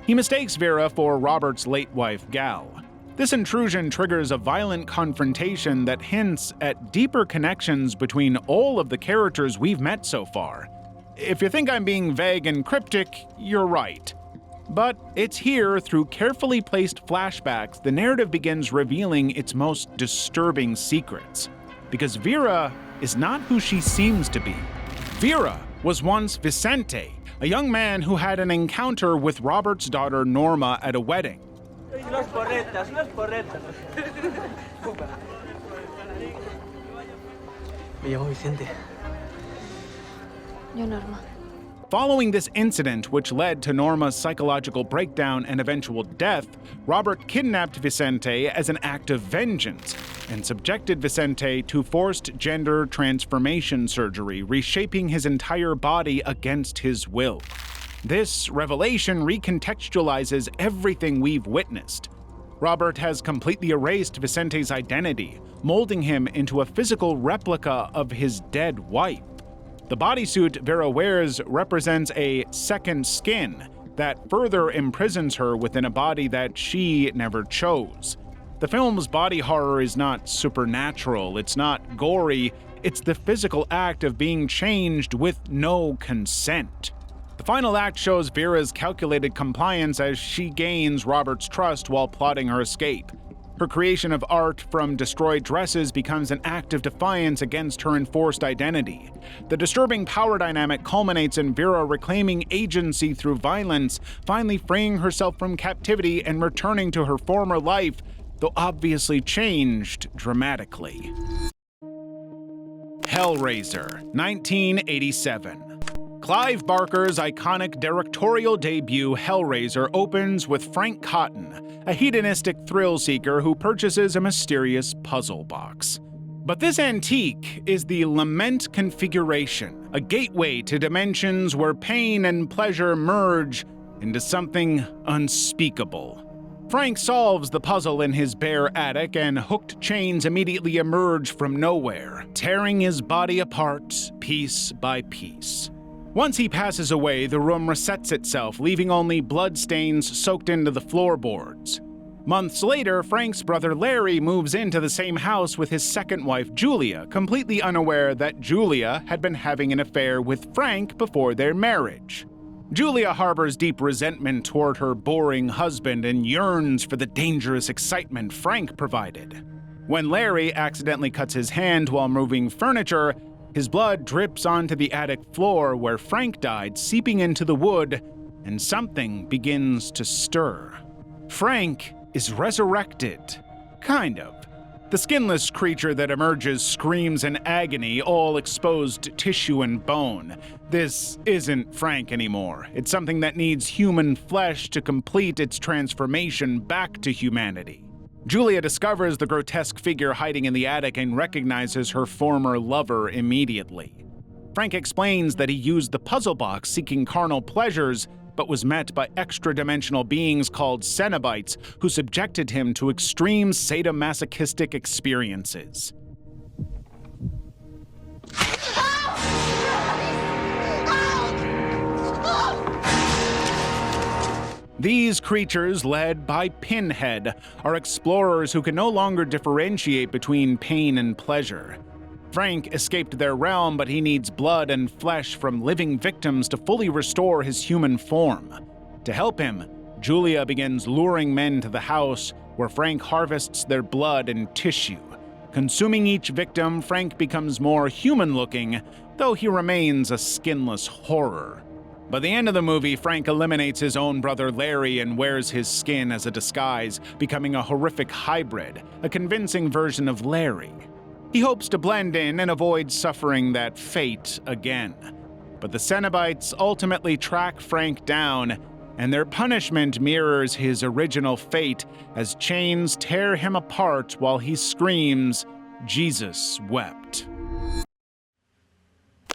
He mistakes Vera for Robert's late wife, Gal. This intrusion triggers a violent confrontation that hints at deeper connections between all of the characters we've met so far. If you think I'm being vague and cryptic, you're right. But it's here, through carefully placed flashbacks, the narrative begins revealing its most disturbing secrets. Because Vera is not who she seems to be. Vera was once Vicente, a young man who had an encounter with Robert's daughter Norma at a wedding. Me llamo Vicente. Yo, Norma. Following this incident, which led to Norma's psychological breakdown and eventual death, Robert kidnapped Vicente as an act of vengeance and subjected Vicente to forced gender transformation surgery, reshaping his entire body against his will. This revelation recontextualizes everything we've witnessed. Robert has completely erased Vicente's identity, molding him into a physical replica of his dead wife. The bodysuit Vera wears represents a second skin that further imprisons her within a body that she never chose. The film's body horror is not supernatural, it's not gory, it's the physical act of being changed with no consent. The final act shows Vera's calculated compliance as she gains Robert's trust while plotting her escape. Her creation of art from destroyed dresses becomes an act of defiance against her enforced identity. The disturbing power dynamic culminates in Vera reclaiming agency through violence, finally freeing herself from captivity and returning to her former life, though obviously changed dramatically. Hellraiser, 1987. Clive Barker's iconic directorial debut Hellraiser opens with Frank Cotton, a hedonistic thrill-seeker who purchases a mysterious puzzle box. But this antique is the Lament Configuration, a gateway to dimensions where pain and pleasure merge into something unspeakable. Frank solves the puzzle in his bare attic, and hooked chains immediately emerge from nowhere, tearing his body apart piece by piece. Once he passes away, the room resets itself, leaving only bloodstains soaked into the floorboards. Months later, Frank's brother Larry moves into the same house with his second wife, Julia, completely unaware that Julia had been having an affair with Frank before their marriage. Julia harbors deep resentment toward her boring husband and yearns for the dangerous excitement Frank provided. When Larry accidentally cuts his hand while moving furniture, his blood drips onto the attic floor where Frank died, seeping into the wood, and something begins to stir. Frank is resurrected. Kind of. The skinless creature that emerges screams in agony, all exposed tissue and bone. This isn't Frank anymore. It's something that needs human flesh to complete its transformation back to humanity. Julia discovers the grotesque figure hiding in the attic and recognizes her former lover immediately. Frank explains that he used the puzzle box seeking carnal pleasures, but was met by extra-dimensional beings called Cenobites who subjected him to extreme sadomasochistic experiences. These creatures, led by Pinhead, are explorers who can no longer differentiate between pain and pleasure. Frank escaped their realm, but he needs blood and flesh from living victims to fully restore his human form. To help him, Julia begins luring men to the house, where Frank harvests their blood and tissue. Consuming each victim, Frank becomes more human-looking, though he remains a skinless horror. By the end of the movie, Frank eliminates his own brother Larry and wears his skin as a disguise, becoming a horrific hybrid, a convincing version of Larry. He hopes to blend in and avoid suffering that fate again. But the Cenobites ultimately track Frank down, and their punishment mirrors his original fate as chains tear him apart while he screams, "Jesus wept."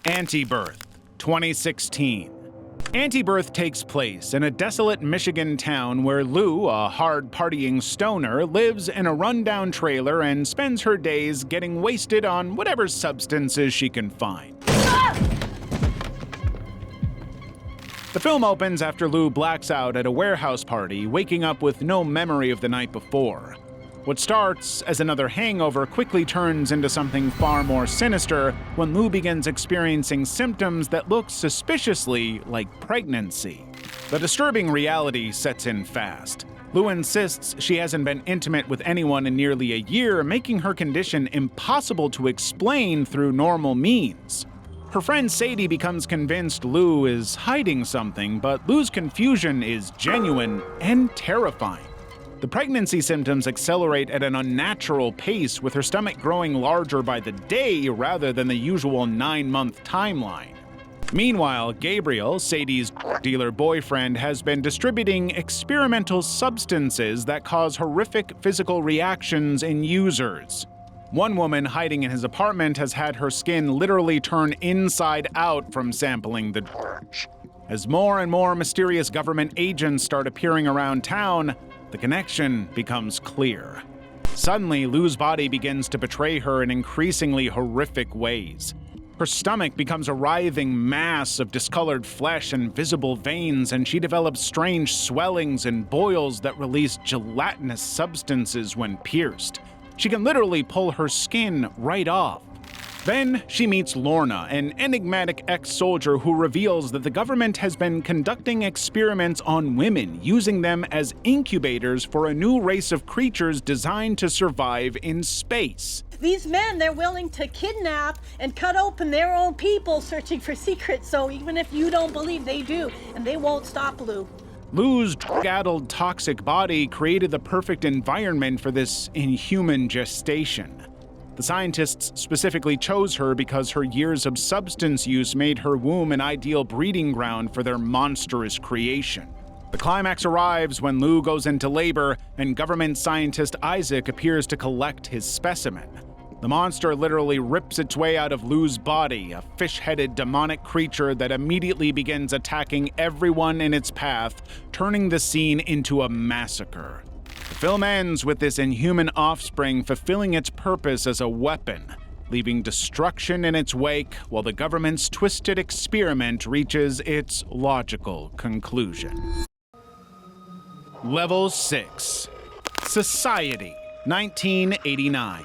Antibirth, 2016. Antibirth takes place in a desolate Michigan town where Lou, a hard-partying stoner, lives in a rundown trailer and spends her days getting wasted on whatever substances she can find. The film opens after Lou blacks out at a warehouse party, waking up with no memory of the night before. What starts as another hangover quickly turns into something far more sinister when Lou begins experiencing symptoms that look suspiciously like pregnancy. The disturbing reality sets in fast. Lou insists she hasn't been intimate with anyone in nearly a year, making her condition impossible to explain through normal means. Her friend Sadie becomes convinced Lou is hiding something, but Lou's confusion is genuine and terrifying. The pregnancy symptoms accelerate at an unnatural pace, with her stomach growing larger by the day rather than the usual 9-month timeline. Meanwhile, Gabriel, Sadie's dealer boyfriend, has been distributing experimental substances that cause horrific physical reactions in users. One woman hiding in his apartment has had her skin literally turn inside out from sampling the drug. As more and more mysterious government agents start appearing around town, the connection becomes clear. Suddenly, Lou's body begins to betray her in increasingly horrific ways. Her stomach becomes a writhing mass of discolored flesh and visible veins, and she develops strange swellings and boils that release gelatinous substances when pierced. She can literally pull her skin right off. Then she meets Lorna, an enigmatic ex-soldier who reveals that the government has been conducting experiments on women, using them as incubators for a new race of creatures designed to survive in space. These men, they're willing to kidnap and cut open their own people searching for secrets, so even if you don't believe, they do, and they won't stop Lou. Lou's drug-addled toxic body created the perfect environment for this inhuman gestation. The scientists specifically chose her because her years of substance use made her womb an ideal breeding ground for their monstrous creation. The climax arrives when Lou goes into labor and government scientist Isaac appears to collect his specimen. The monster literally rips its way out of Lou's body, a fish-headed demonic creature that immediately begins attacking everyone in its path, turning the scene into a massacre. The film ends with this inhuman offspring fulfilling its purpose as a weapon, leaving destruction in its wake while the government's twisted experiment reaches its logical conclusion. Level 6. Society, 1989.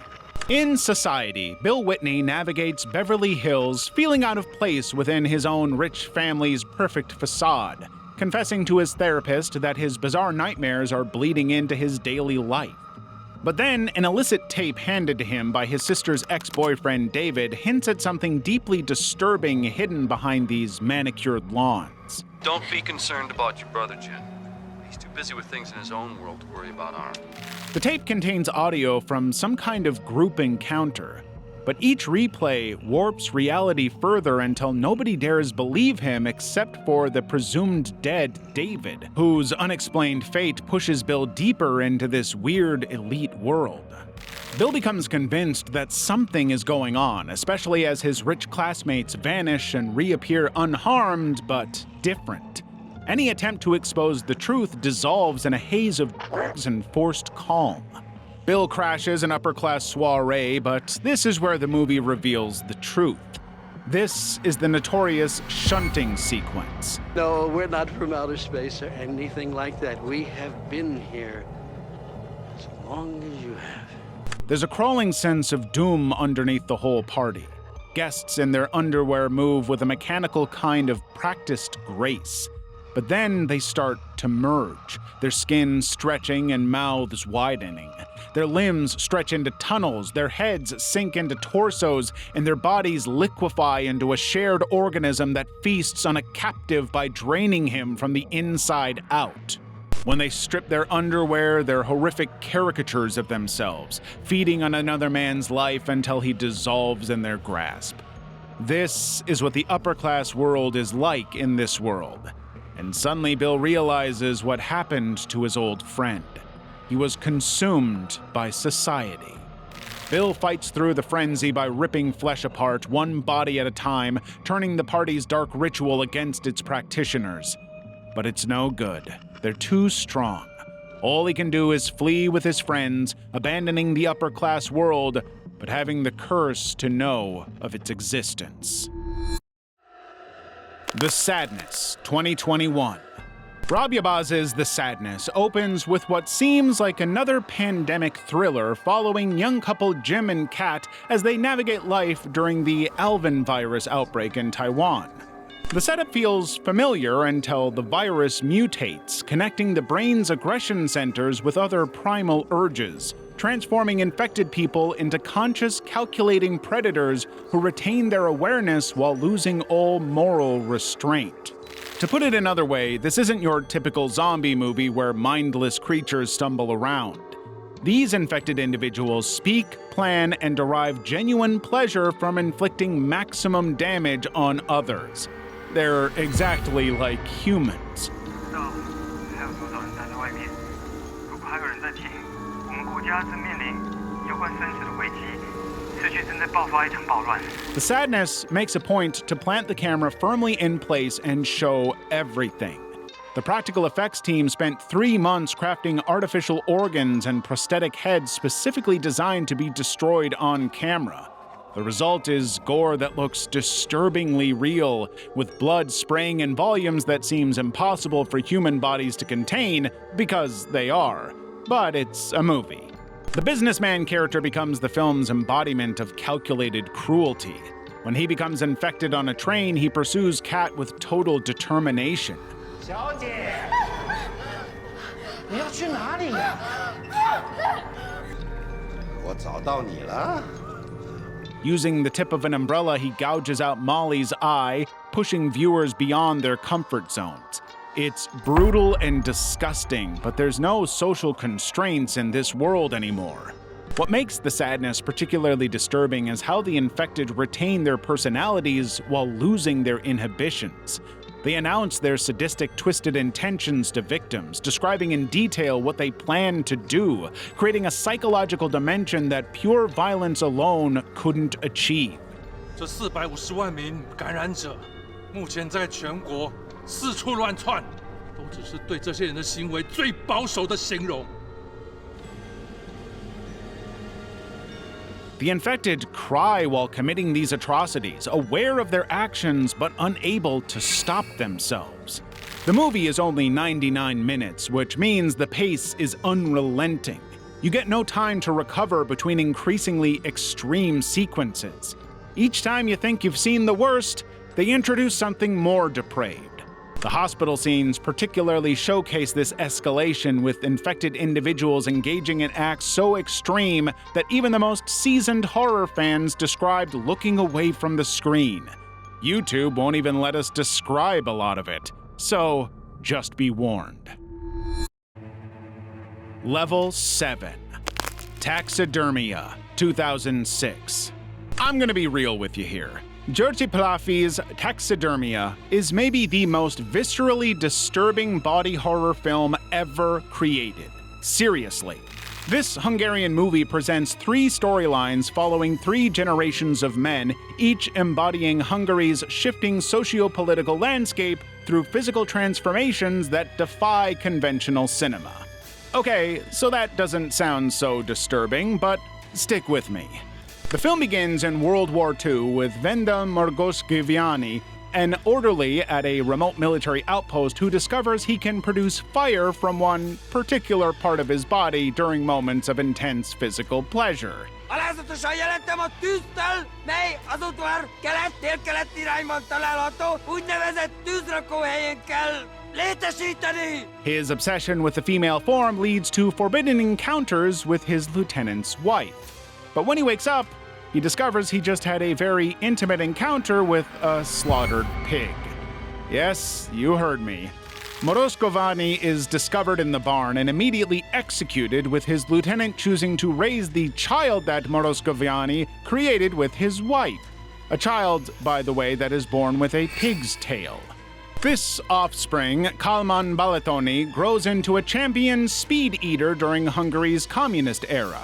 In Society, Bill Whitney navigates Beverly Hills, feeling out of place within his own rich family's perfect facade, confessing to his therapist that his bizarre nightmares are bleeding into his daily life. But then, an illicit tape handed to him by his sister's ex-boyfriend David hints at something deeply disturbing hidden behind these manicured lawns. Don't be concerned about your brother, Jen. He's too busy with things in his own world to worry about ours. The tape contains audio from some kind of group encounter, but each replay warps reality further until nobody dares believe him except for the presumed dead David, whose unexplained fate pushes Bill deeper into this weird elite world. Bill becomes convinced that something is going on, especially as his rich classmates vanish and reappear unharmed but different. Any attempt to expose the truth dissolves in a haze of drugs and forced calm. Bill crashes an upper-class soiree, but this is where the movie reveals the truth. This is the notorious shunting sequence. No, we're not from outer space or anything like that. We have been here as long as you have. There's a crawling sense of doom underneath the whole party. Guests in their underwear move with a mechanical kind of practiced grace. But then they start to merge, their skin stretching and mouths widening. Their limbs stretch into tunnels, their heads sink into torsos, and their bodies liquefy into a shared organism that feasts on a captive by draining him from the inside out. When they strip their underwear, they're horrific caricatures of themselves, feeding on another man's life until he dissolves in their grasp. This is what the upper-class world is like in this world. And suddenly Bill realizes what happened to his old friend. He was consumed by society. Bill fights through the frenzy by ripping flesh apart, one body at a time, turning the party's dark ritual against its practitioners. But it's no good. They're too strong. All he can do is flee with his friends, abandoning the upper-class world, but having the curse to know of its existence. The Sadness, 2021. Rob Yabaz's The Sadness opens with what seems like another pandemic thriller following young couple Jim and Kat as they navigate life during the Alvin virus outbreak in Taiwan. The setup feels familiar until the virus mutates, connecting the brain's aggression centers with other primal urges, transforming infected people into conscious, calculating predators who retain their awareness while losing all moral restraint. To put it another way, this isn't your typical zombie movie where mindless creatures stumble around. These infected individuals speak, plan, and derive genuine pleasure from inflicting maximum damage on others. They're exactly like humans. The Sadness makes a point to plant the camera firmly in place and show everything. The practical effects team spent 3 months crafting artificial organs and prosthetic heads specifically designed to be destroyed on camera. The result is gore that looks disturbingly real, with blood spraying in volumes that seems impossible for human bodies to contain, because they are. But it's a movie. The businessman character becomes the film's embodiment of calculated cruelty. When he becomes infected on a train, he pursues Kat with total determination. 小姐，你要去哪里呀？我找到你了。 Using the tip of an umbrella, he gouges out Molly's eye, pushing viewers beyond their comfort zones. It's brutal and disgusting, but there's no social constraints in this world anymore. What makes the sadness particularly disturbing is how the infected retain their personalities while losing their inhibitions. They announce their sadistic, twisted intentions to victims, describing in detail what they plan to do, creating a psychological dimension that pure violence alone couldn't achieve. 这450万名感染者，目前在全国四处乱窜，都只是对这些人的行为最保守的形容。 The infected cry while committing these atrocities, aware of their actions but unable to stop themselves. The movie is only 99 minutes, which means the pace is unrelenting. You get no time to recover between increasingly extreme sequences. Each time you think you've seen the worst, they introduce something more depraved. The hospital scenes particularly showcase this escalation, with infected individuals engaging in acts so extreme that even the most seasoned horror fans described looking away from the screen. YouTube won't even let us describe a lot of it, so just be warned. Level 7. Taxidermia, 2006. I'm gonna be real with you here. Georgi Palafi's Taxidermia is maybe the most viscerally disturbing body horror film ever created. Seriously. This Hungarian movie presents 3 storylines following 3 generations of men, each embodying Hungary's shifting socio-political landscape through physical transformations that defy conventional cinema. Okay, so that doesn't sound so disturbing, but stick with me. The film begins in World War II with Venda Morgosgiviani, an orderly at a remote military outpost who discovers he can produce fire from one particular part of his body during moments of intense physical pleasure. Alázatosan jelentem a tűztől, mely azúttal kelet-délkelet irányban található úgynevezett tűzrakóhelyén kell létesíteni. His obsession with the female form leads to forbidden encounters with his lieutenant's wife. But when he wakes up, he discovers he just had a very intimate encounter with a slaughtered pig. Yes, you heard me. Moroskovani is discovered in the barn and immediately executed, with his lieutenant choosing to raise the child that Moroskovani created with his wife. A child, by the way, that is born with a pig's tail. This offspring, Kalman Balatoni, grows into a champion speed eater during Hungary's communist era.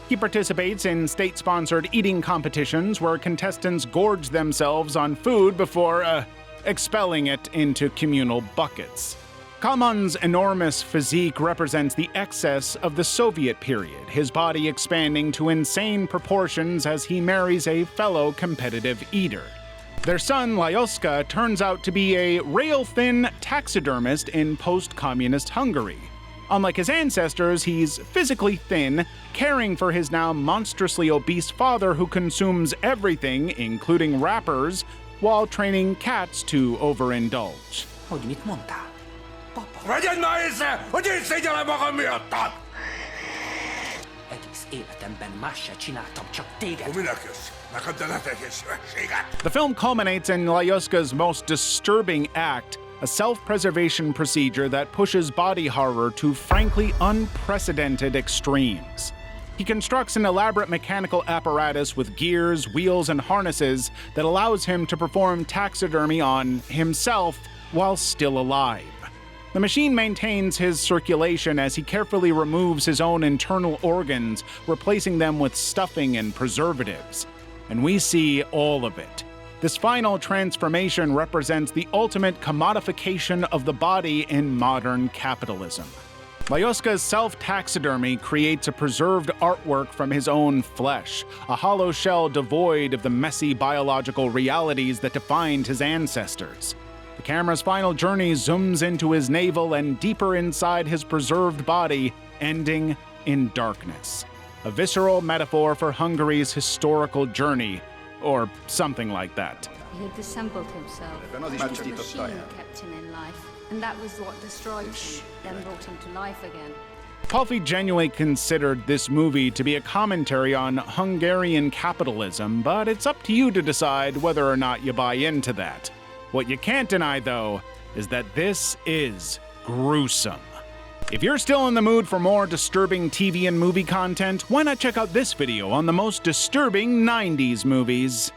He participates in state-sponsored eating competitions where contestants gorge themselves on food before, expelling it into communal buckets. Kalman's enormous physique represents the excess of the Soviet period, his body expanding to insane proportions as he marries a fellow competitive eater. Their son, Lyoska, turns out to be a rail-thin taxidermist in post-communist Hungary. Unlike his ancestors, he's physically thin, caring for his now monstrously obese father who consumes everything, including wrappers, while training cats to overindulge. Hogy mit mondtál? Papa. Vegyed már észre, hogy én szégyellem magam miattad! Egész életemben más se csináltam, csak téged. Minek jössz? Neked de letegél szívességet! The film culminates in Lyoska's most disturbing act, a self-preservation procedure that pushes body horror to frankly unprecedented extremes. He constructs an elaborate mechanical apparatus with gears, wheels, and harnesses that allows him to perform taxidermy on himself while still alive. The machine maintains his circulation as he carefully removes his own internal organs, replacing them with stuffing and preservatives. And we see all of it. This final transformation represents the ultimate commodification of the body in modern capitalism. Lyoska's self-taxidermy creates a preserved artwork from his own flesh, a hollow shell devoid of the messy biological realities that defined his ancestors. The camera's final journey zooms into his navel and deeper inside his preserved body, ending in darkness. A visceral metaphor for Hungary's historical journey, or something like that. He had dissembled himself. The machine kept him in life, and that was what destroyed him, then brought him to life again. Palfi genuinely considered this movie to be a commentary on Hungarian capitalism, but it's up to you to decide whether or not you buy into that. What you can't deny, though, is that this is gruesome. If you're still in the mood for more disturbing TV and movie content, why not check out this video on the most disturbing 90s movies?